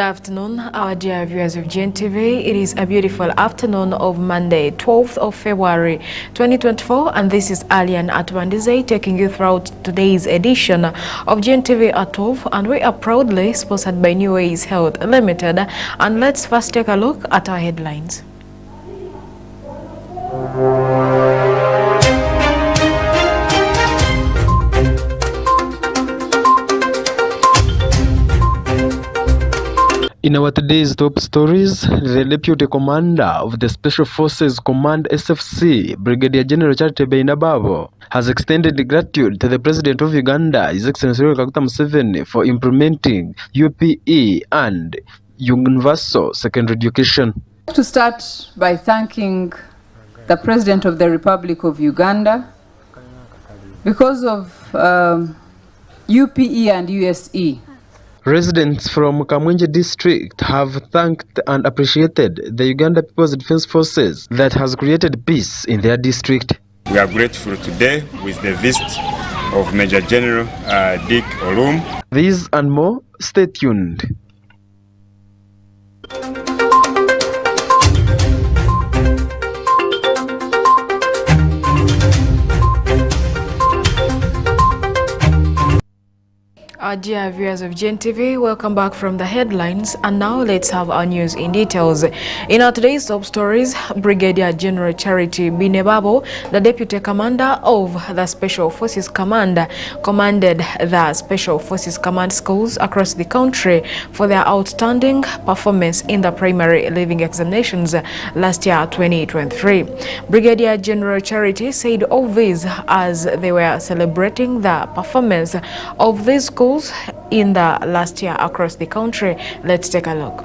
afternoon, our dear viewers of Gntv. It is a beautiful afternoon of Monday, 12th of February 2024, and this is ALLIAN ATUBANDIIZE taking you throughout today's edition of Gntv at 12, and we are proudly sponsored by New Ways Health Limited. And let's first take a look at our headlines. In our today's top stories, the Deputy Commander of the Special Forces Command SFC, Brigadier General Charity Beinababo, has extended gratitude to the President of Uganda, His Excellency Gotv Museveni, for implementing UPE and universal secondary education. To start by thanking the President of the Republic of Uganda because of UPE and USE. Residents from Kamwenje district have thanked and appreciated the Uganda People's Defense Forces that has created peace in their district. We are grateful today with the visit of Major General Dick Olum. These and more, stay tuned. Our dear viewers of Gntv, welcome back from the headlines, and now let's have our news in details. In our today's top stories, Brigadier General Charity Beinababo, the Deputy Commander of the Special Forces Command, commended the Special Forces Command schools across the country for their outstanding performance in the primary leaving examinations last year, 2023. Brigadier General Charity said all this as they were celebrating the performance of these schools in the last year across the country. Let's take a look.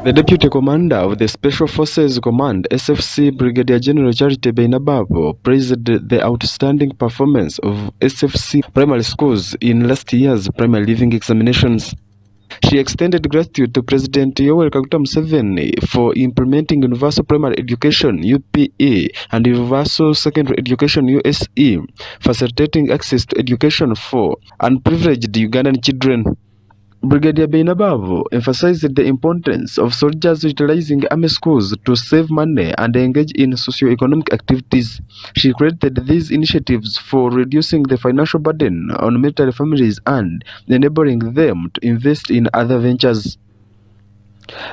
The Deputy Commander of the Special Forces Command SFC, Brigadier General Charity Beinababo, praised the outstanding performance of SFC primary schools in last year's primary leaving examinations. She extended gratitude to President Gotv Museveni for implementing universal primary education UPE and universal secondary education USE, facilitating access to education for unprivileged Ugandan children. Brigadier Beinababo emphasized the importance of soldiers utilizing army schools to save money and engage in socio-economic activities. She credited these initiatives for reducing the financial burden on military families and enabling them to invest in other ventures.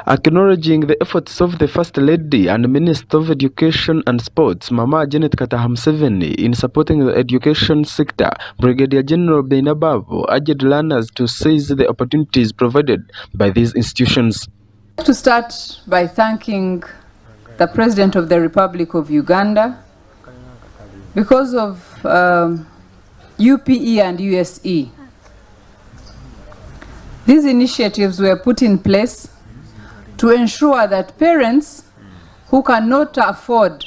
Acknowledging the efforts of the First Lady and Minister of Education and Sports, Mama Janet Kataha Museveni, in supporting the education sector, Brigadier General Beinababo urged learners to seize the opportunities provided by these institutions. To start by thanking the President of the Republic of Uganda because of UPE and USE. These initiatives were put in place to ensure that parents who cannot afford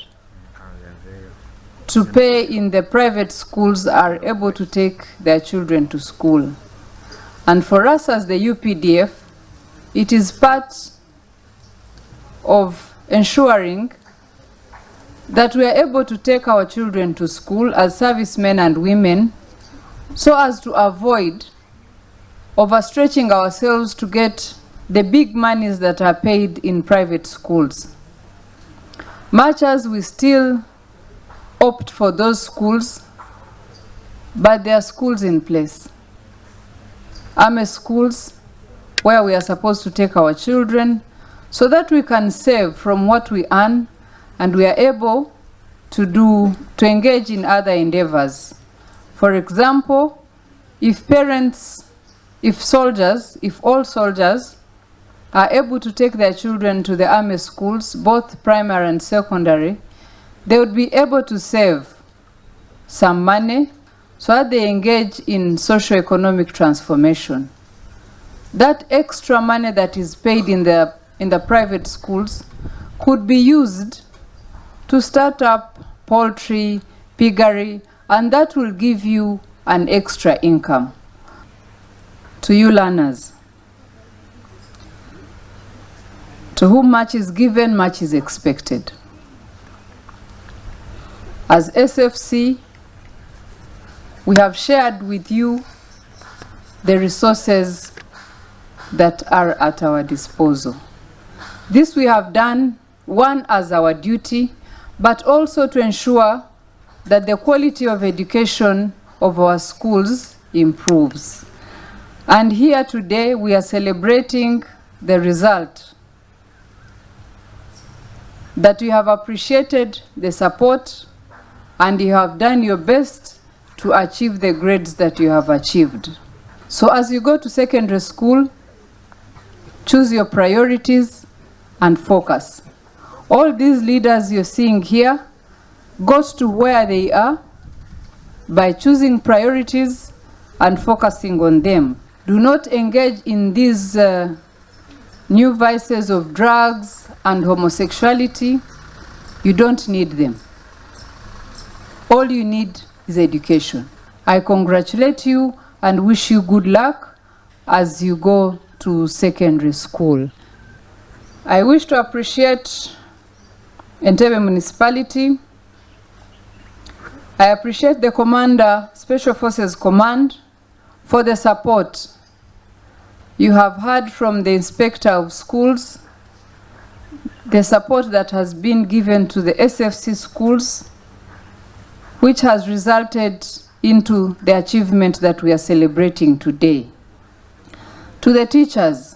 to pay in the private schools are able to take their children to school. And for us as the UPDF, it is part of ensuring that we are able to take our children to school as servicemen and women so as to avoid overstretching ourselves to get the big monies that are paid in private schools. Much as we still opt for those schools, but there are schools in place. Army schools where we are supposed to take our children so that we can save from what we earn and we are able to engage in other endeavors. For example, if all soldiers are able to take their children to the army schools, both primary and secondary, they would be able to save some money so that they engage in socio-economic transformation. That extra money that is paid in the private schools could be used to start up poultry, piggery, and that will give you an extra income. To you learners, to whom much is given, much is expected. As SFC, we have shared with you the resources that are at our disposal. This we have done, one, as our duty, but also to ensure that the quality of education of our schools improves. And here today we are celebrating the result, that you have appreciated the support and you have done your best to achieve the grades that you have achieved. So as you go to secondary school, choose your priorities and focus. All these leaders you're seeing here got to where they are by choosing priorities and focusing on them. Do not engage in these new vices of drugs and homosexuality. You don't need them. All you need is education. I congratulate you and wish you good luck as you go to secondary school. I wish to appreciate Gntv Municipality. I appreciate the Commander, Special Forces Command, for the support you have heard from the Inspector of Schools, the support that has been given to the SFC schools, which has resulted into the achievement that we are celebrating today. To the teachers,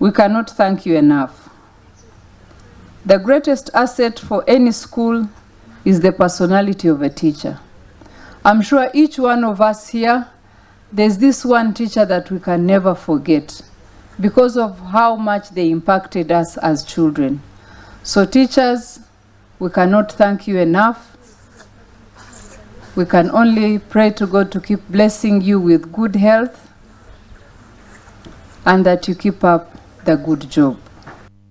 we cannot thank you enough. The greatest asset for any school is the personality of a teacher. I'm sure each one of us here, there's this one teacher that we can never forget because of how much they impacted us as children. So teachers, we cannot thank you enough. We can only pray to God to keep blessing you with good health and that you keep up the good job.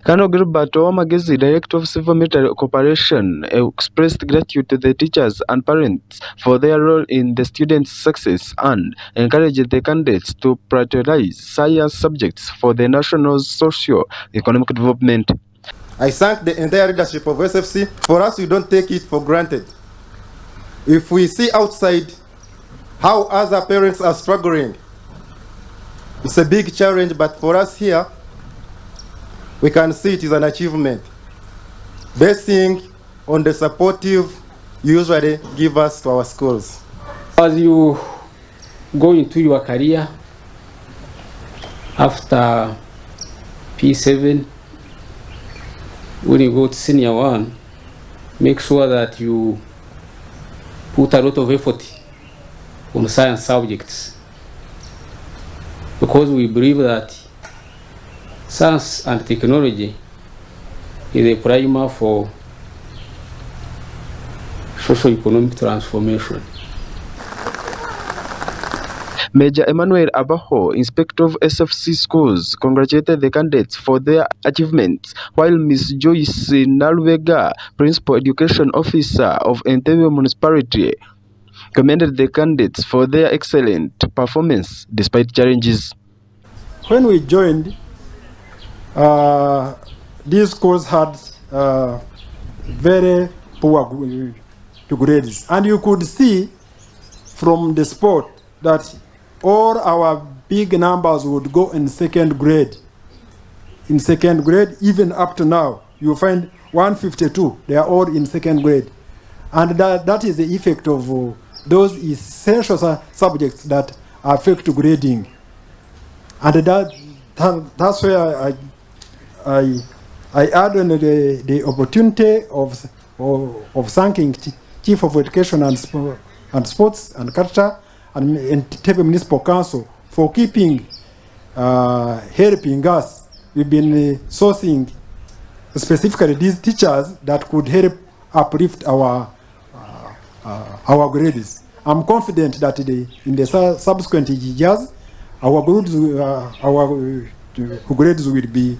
Colonel Gilbert Owamagezi, Director of Civil Military Cooperation, expressed gratitude to the teachers and parents for their role in the students' success and encouraged the candidates to prioritize science subjects for the nation's socio-economic development. I thank the entire leadership of SFC. For us, we don't take it for granted. If we see outside how other parents are struggling, it's a big challenge, but for us here, we can see it is an achievement, basing on the supportive you usually give us to our schools. As you go into your career after P7, when you go to senior 1, make sure that you put a lot of effort on science subjects, because we believe that science and technology is a primer for socio-economic transformation. Major Emmanuel Abaho, Inspector of SFC Schools, congratulated the candidates for their achievements, while Ms. Joyce Nalwega, Principal Education Officer of Gntv Municipality, commended the candidates for their excellent performance despite challenges. When we joined, these schools had very poor grades, and you could see from the spot that all our big numbers would go in second grade. In second grade, even up to now, you find 152, they are all in second grade. And that is the effect of those essential subjects that affect grading. And that's where I add on the opportunity of thanking Chief of Education and Sports and Culture and Gntv Municipal Council for keeping helping us. We've been sourcing specifically these teachers that could help uplift our grades. I'm confident that in the subsequent years, our grades will be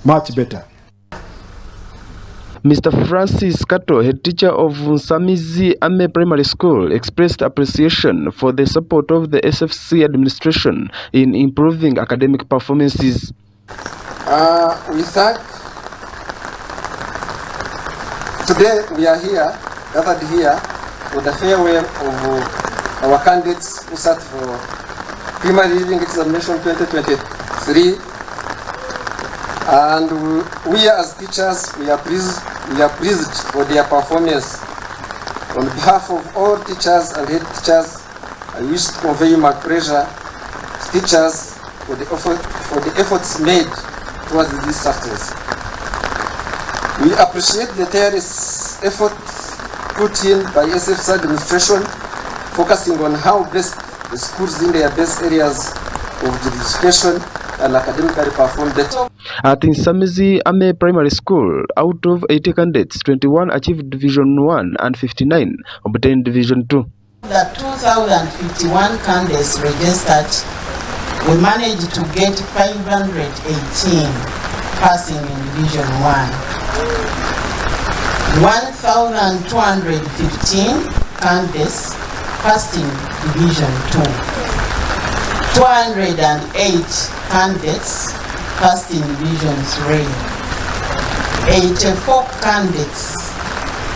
much better. Mr. Francis Kato, head teacher of Nsamizi Ame Primary School, expressed appreciation for the support of the SFC administration in improving academic performances. We thank. Today we are here, gathered here, for the farewell of our candidates who sat for primary leaving examination 2023. 3. And we as teachers, we are pleased for their performance. On behalf of all teachers and head teachers, I wish to convey my pleasure to teachers for the efforts made towards this success. We appreciate the tireless effort put in by SFC administration, focusing on how best the schools in their best areas of education and academically perform better. At Insamizi Ame Primary School, out of 80 candidates, 21 achieved Division 1 and 59 obtained Division 2. The 2,051 candidates registered, we managed to get 518 passing in Division 1. 1,215 candidates passed in Division 2. 208 candidates passed in Division 3. 84 candidates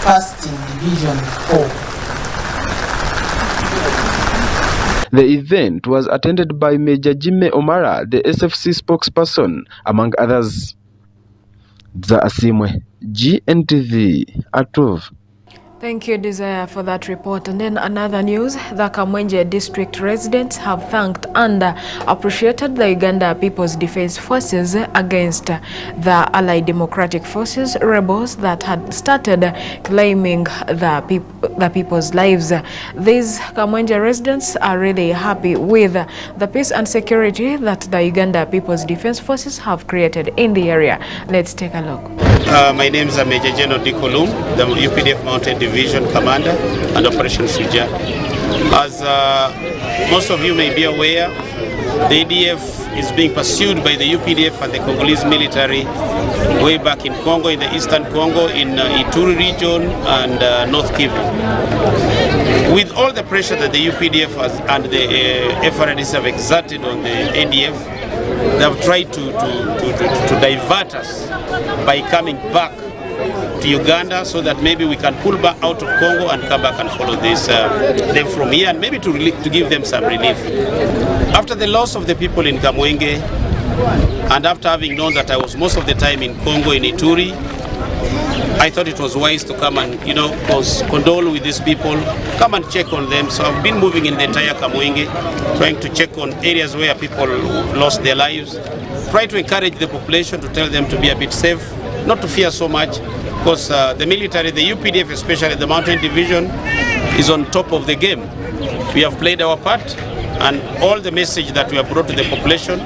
passed in Division 4. The event was attended by Major Jimmy Omara, the SFC spokesperson, among others. Za Asimwe, Gntv, ATUBANDIIZE. Thank you, Desire, for that report. And then another news, the Kamwenje district residents have thanked and appreciated the Uganda People's Defense Forces against the Allied Democratic Forces rebels that had started claiming the people's lives. These Kamwenje residents are really happy with the peace and security that the Uganda People's Defense Forces have created in the area. Let's take a look. My name is Major General Dikolum, the UPDF Mountain Division Commander and Operation Shuja. As most of you may be aware, the ADF is being pursued by the UPDF and the Congolese military way back in Congo, in the eastern Congo, in Ituri region and North Kivu. With all the pressure that the UPDF and the FRDC have exerted on the ADF, they have tried to divert us by coming back to Uganda so that maybe we can pull back out of Congo and come back and follow this them from here and maybe to give them some relief. After the loss of the people in Kamwenge and after having known that I was most of the time in Congo, in Ituri, I thought it was wise to come and, condole with these people, come and check on them. So I've been moving in the entire Kamwenge, trying to check on areas where people lost their lives, try to encourage the population to tell them to be a bit safe, not to fear so much, because the military, the UPDF, especially the Mountain Division, is on top of the game. We have played our part, and all the message that we have brought to the population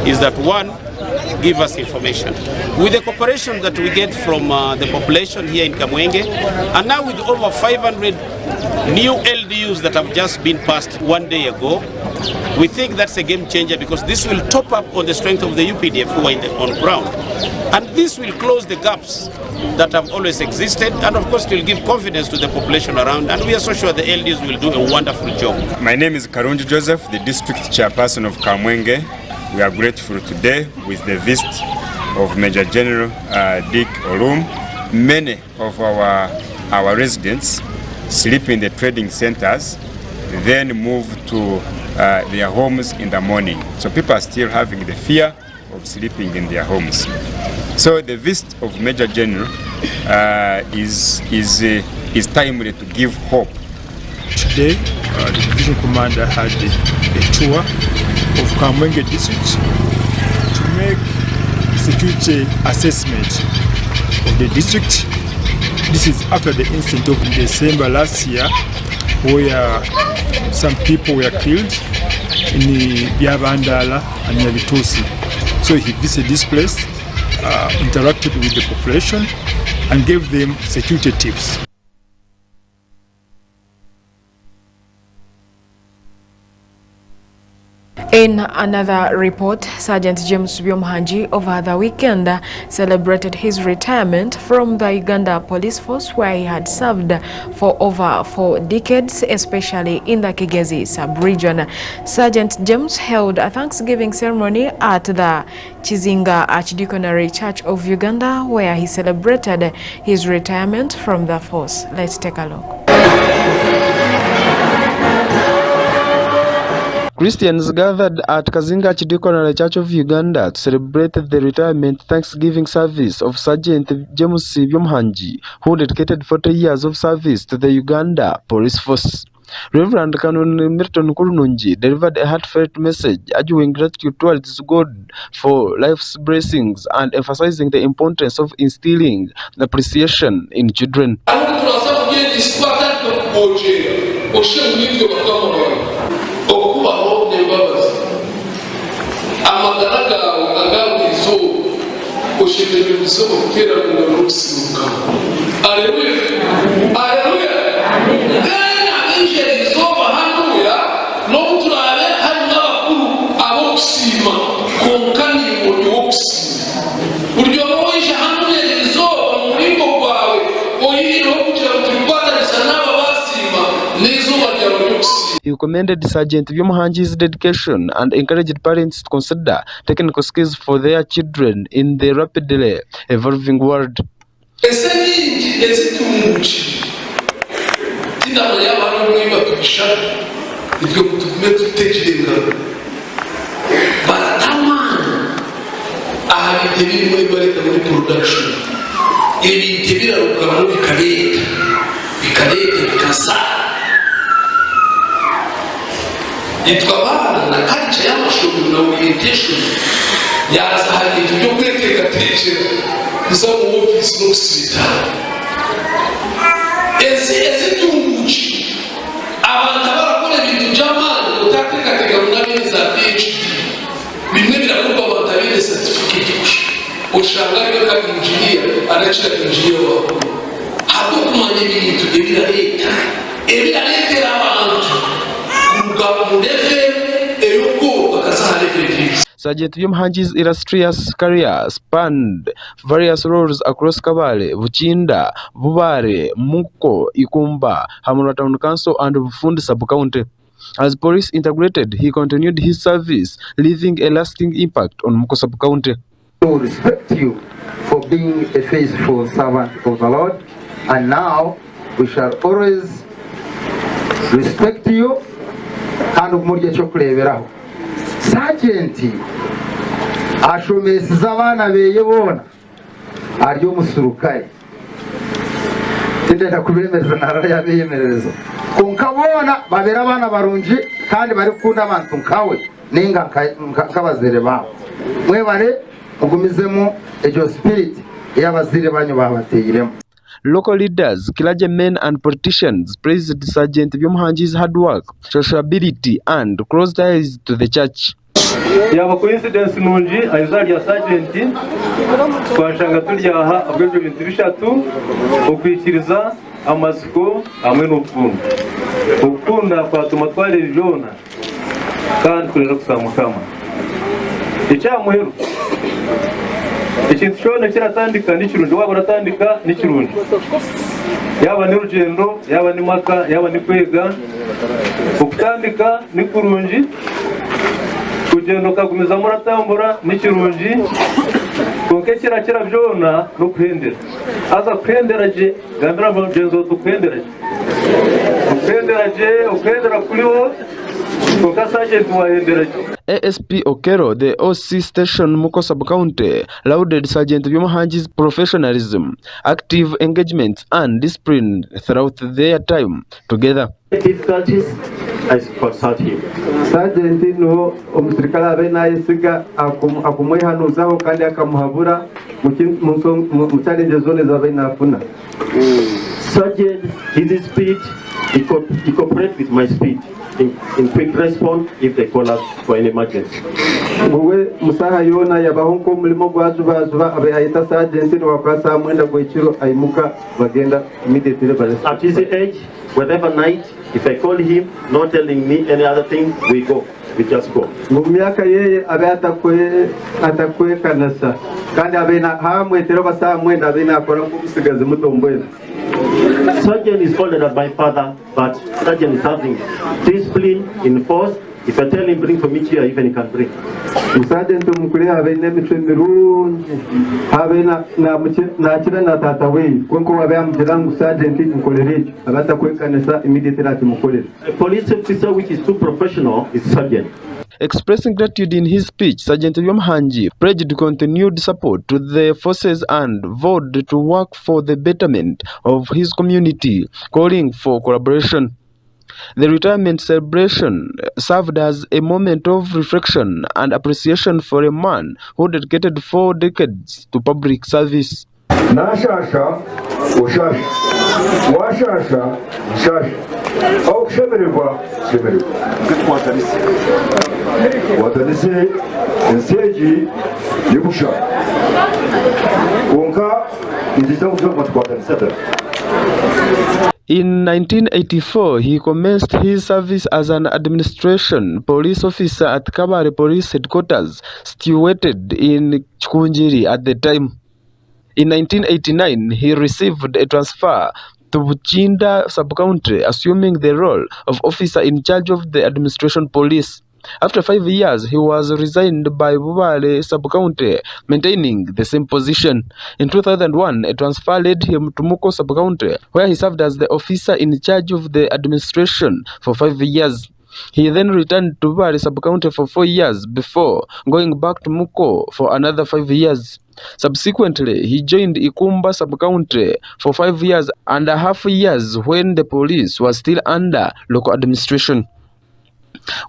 is that, one, give us information. With the cooperation that we get from the population here in Kamwenge, and now with over 500 new LDUs that have just been passed one day ago, we think that's a game changer because this will top up on the strength of the UPDF who are on ground. And this will close the gaps that have always existed, and of course it will give confidence to the population around, and we are so sure the LDUs will do a wonderful job. My name is Karunji Joseph, the district chairperson of Kamwenge. We are grateful today with the visit of Major General Dick Olum. Many of our residents sleep in the trading centers, then move to their homes in the morning. So people are still having the fear of sleeping in their homes. So the visit of Major General is timely to give hope. Today, the division commander had a tour of Kamwenge district to make security assessment of the district. This is after the incident of December last year, where some people were killed in Byabandala and Nyabitosi. So he visited this place, interacted with the population, and gave them security tips. In another report, Sergeant James Byomhanji over the weekend celebrated his retirement from the Uganda Police Force, where he had served for over 4 decades, especially in the Kigezi sub-region. Sergeant James held a Thanksgiving ceremony at the Chizinga Archdeaconry Church of Uganda, where he celebrated his retirement from the force. Let's take a look. Christians gathered at Kazinga Archdiaconal Church of Uganda to celebrate the retirement Thanksgiving service of Sergeant James Byomhangi, who dedicated 40 years of service to the Uganda Police Force. Reverend Canon Milton Kurunungi delivered a heartfelt message urging gratitude towards God for life's blessings and emphasizing the importance of instilling appreciation in children. He commended Sergeant Byomhangi's dedication and encouraged parents to consider technical skills for their children in the rapidly evolving world. Itwabana na culture y'amashuri na orientation yaza hari ibyo kwetegateje kuza mu office no kusita ese tumuci abantu barakora ibintu by'amana utategatega mu nabiri za PhD bimwe birakorwa abantu abire certificate ushanga ryo ka engineer arachira engineer wako hado kumanya ibintu ebira abantu Sergeant Byomhangi's illustrious career spanned various roles across Kabale, Buchinda, Bubare, Muko, Ikumba, Hamura Town Council and Bufundi Sub-County. As police integrated, he continued his service, leaving a lasting impact on Muko Sub-County. To respect you for being a faithful servant of the Lord, and now we shall always respect you. Kandi umurye cyo kureberaho Sergeant ashomesiza abana beye bona aryo musurukare tindenda kubemereza narara yabeyemereza kunkabona babera abana barunji kandi bari kunda abantu nkawe ninga nkabazire bawo mwebare ugumizemo ejo spirit y'abazire banyu babateyiremo. Local leaders, clergymen and politicians praised Sergeant Byomhangi's hard work, sociability and close ties to the church. Yaba coincidence nungi aizarya Sergeant twashanga turyaha abwejo bintu bishatu okwikiriza amasiko hamwe n'urukundo. Ukunda kwatuma twarejona kandi kurera kusamukama. Icyamuheru ikintu cyone kiratandika n'ikirundi waba uratandika n'ikirundi yaba ni rugendo yaba ni maka yaba ni kwega ukutandika ni kurungi kugenda ukagumiza muratambura n'ikirungi konke kira byona no kuhendera aza kuhenderaje gandira mugenzo tukuhenderaje ukendera kuriho kokasaje tuwahenderaje. ASP Okero, the OC station Muko Sub-County, lauded Sergeant Byomhangi's professionalism, active engagement and discipline throughout their time together. Difficulties, I consult him. Sergeant no umusirikare abena yisiga akumwehanuzaho kandi akamuhabura mu challenge zone zabena afuna. Sergeant, his speed, he cooperate with my speed. In quick response if they call us for an emergency. Muwe musaha yona yabahonko mulimo gwazuba abe ayita Sergeant no wakwasa mwenda gwechiro aimuka bagenda immediately balance. At his age, whatever night, if I call him, not telling me any other thing, we go. We just go. Mu myaka yeye abe atakwe kanasa kandi abe na hamwetero basa mwenda abe na akora kusigaze mutombwena. Sergeant is older than my father, but Sergeant is having discipline in force If I tell him bring from each year, even he can bring. Sergeant mukule habe nemitwe mirungi habe na chira na tata we kwenko wabe amjirangu sergeant mukolerejo abata kwekanesa immediately ati mukolere. A police officer which is too professional is sergeant. Expressing gratitude in his speech, Sergeant Byomhangi pledged continued support to the forces and vowed to work for the betterment of his community, calling for collaboration. The retirement celebration served as a moment of reflection and appreciation for a man who dedicated 4 decades to public service. Nashasha, ushasha, washasha, shasha, au shemerwa, shemerwa. Watanise, enseji, yibusha. Unka, indita ushama tukwatanisa. In 1984, he commenced his service as an administration police officer at Kabare Police Headquarters, situated in Chikunjiri at the time. In 1989, he received a transfer to Buchinda sub-county, assuming the role of officer in charge of the administration police. After 5 years, he was resigned by Bubale sub-county, maintaining the same position. In 2001, a transfer led him to Muko sub-county, where he served as the officer in charge of the administration for 5 years. He then returned to Bubale sub-county for 4 years before going back to Muko for another 5 years. Subsequently, he joined Ikumba sub-county for 5 years and a half years when the police was still under local administration.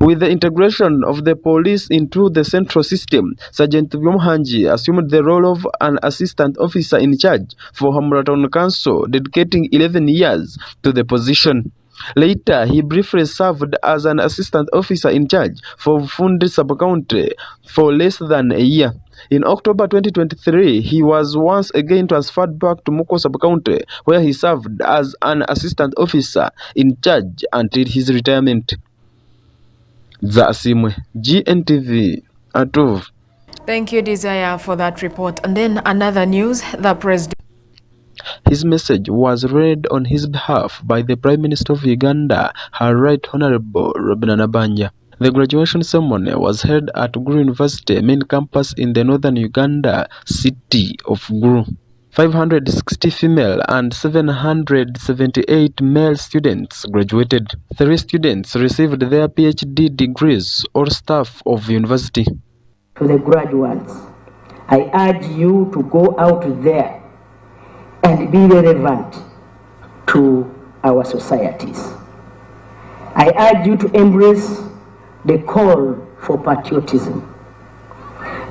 With the integration of the police into the central system, Sergeant Byomhangi assumed the role of an assistant officer in charge for Hamratown Council, dedicating 11 years to the position. Later, he briefly served as an assistant officer in charge for Fundi sub-county for less than a year. In October 2023, he was once again transferred back to Muko sub-county, where he served as an assistant officer in charge until his retirement. Zasimwe, Gntv, ATUBANDIIZE. Thank you, Desire, for that report. And then another news, the president. His message was read on his behalf by the Prime Minister of Uganda, Her Right Honorable Robina Nabanja. The graduation ceremony was held at Gulu University main campus in the northern Uganda city of Gulu. 560 female and 778 male students graduated. 3 students received their PhD degrees, all staff of university. To the graduates, I urge you to go out there and be relevant to our societies. I urge you to embrace the call for patriotism.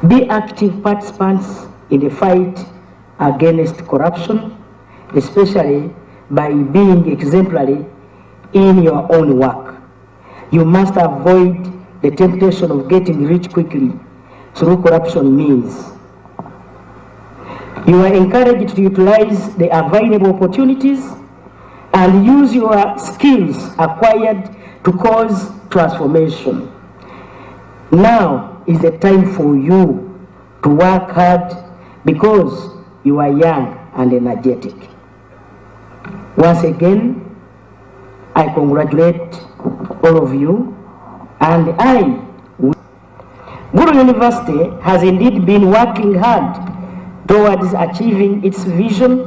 Be active participants in the fight against corruption, especially by being exemplary in your own work. You must avoid the temptation of getting rich quickly through corruption means. You are encouraged to utilize the available opportunities and use your skills acquired to cause transformation. Now is the time for you to work hard because you are young and energetic. Once again, I congratulate all of you, and Gulu University has indeed been working hard towards achieving its vision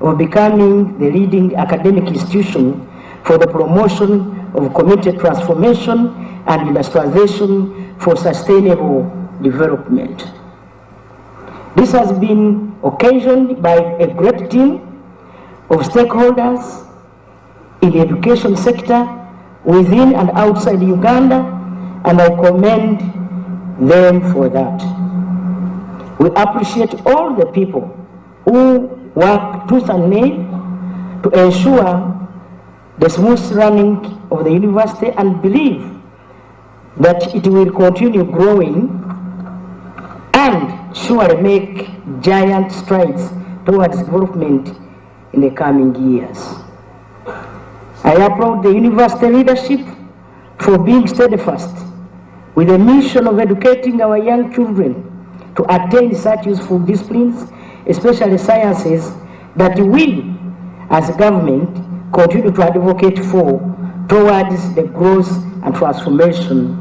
of becoming the leading academic institution for the promotion of community transformation and industrialization for sustainable development. This has been occasioned by a great team of stakeholders in the education sector within and outside Uganda, and I commend them for that. We appreciate all the people who work tooth and nail to ensure the smooth running of the university, and believe that it will continue growing and surely make giant strides towards development in the coming years. I applaud the university leadership for being steadfast with the mission of educating our young children to attain such useful disciplines, especially sciences, that we as a government continue to advocate for towards the growth and transformation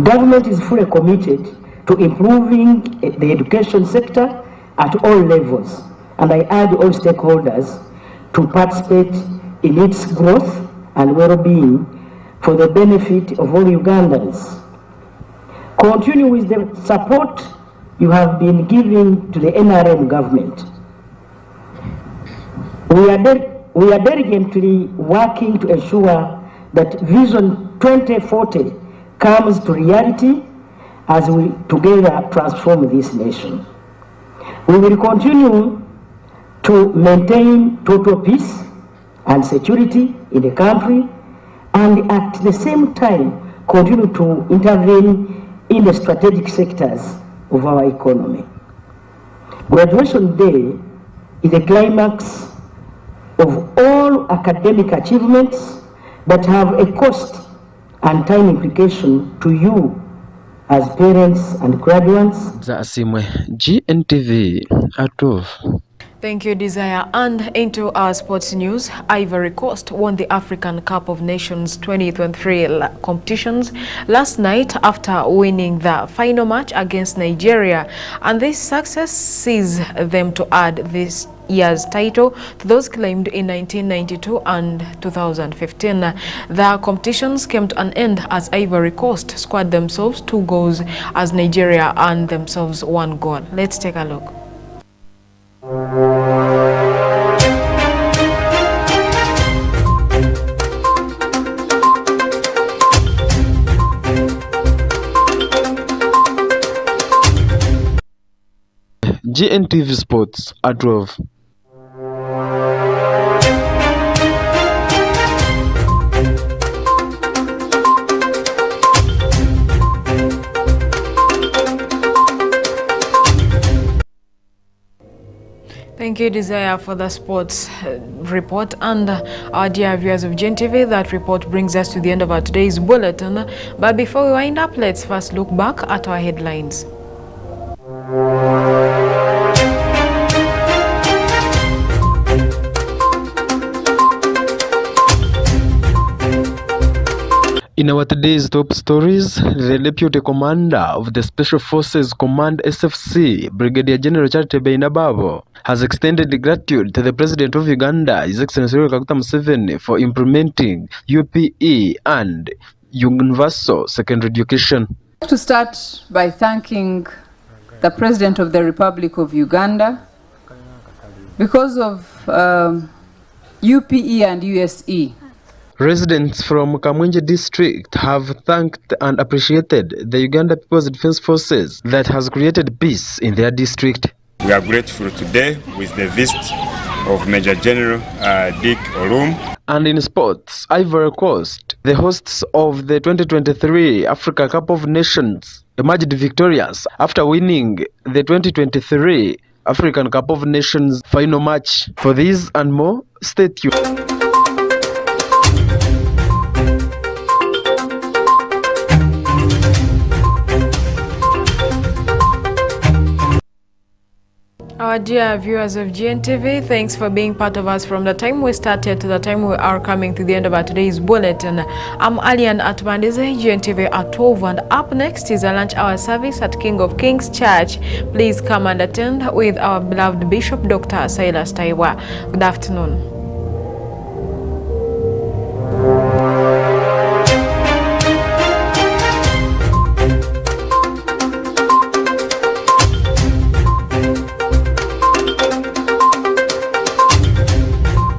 Government is fully committed to improving the education sector at all levels, and I urge all stakeholders to participate in its growth and well-being for the benefit of all Ugandans. Continue with the support you have been giving to the NRM government. We are diligently working to ensure that Vision 2040 comes to reality as we together transform this nation. We will continue to maintain total peace and security in the country, and at the same time continue to intervene in the strategic sectors of our economy. Graduation Day is the climax of all academic achievements that have a cost and time implication to you as parents and graduates. Gntv ATUBANDIIZE. Thank you, Desire. And into our sports news, Ivory Coast won the African Cup of Nations 2023 competitions last night after winning the final match against Nigeria. And this success sees them to add this year's title to those claimed in 1992 and 2015. The competitions came to an end as Ivory Coast scored themselves 2 goals as Nigeria earned themselves 1 goal. Let's take a look. Gntv Sports ATUBANDIIZE. Thank you, Desire, for the sports report. And our dear viewers of Gntv, that report brings us to the end of our today's bulletin. But before we wind up, let's first look back at our headlines. In our today's top stories, the Deputy Commander of the Special Forces Command SFC, Brigadier General Charity Beinababo, has extended gratitude to the President of Uganda, His Excellency Museveni, for implementing UPE and universal secondary education. I'd like to start by thanking the President of the Republic of Uganda because of UPE and USE. Residents from Kamwenje district have thanked and appreciated the Uganda People's Defense Forces that has created peace in their district. We are grateful today with the visit of Major General Dick Olum. And in sports, Ivory Coast, the hosts of the 2023 Africa Cup of Nations, emerged victorious after winning the 2023 African Cup of Nations final match. For these and more, stay tuned. Our dear viewers of Gntv, thanks for being part of us from the time we started to the time we are coming to the end of our today's bulletin. I'm ALLIAN at ATUBANDIIZE, Gntv at 12, and up next is a lunch hour service at King of Kings Church. Please come and attend with our beloved Bishop Dr. Silas Taiwa. Good afternoon.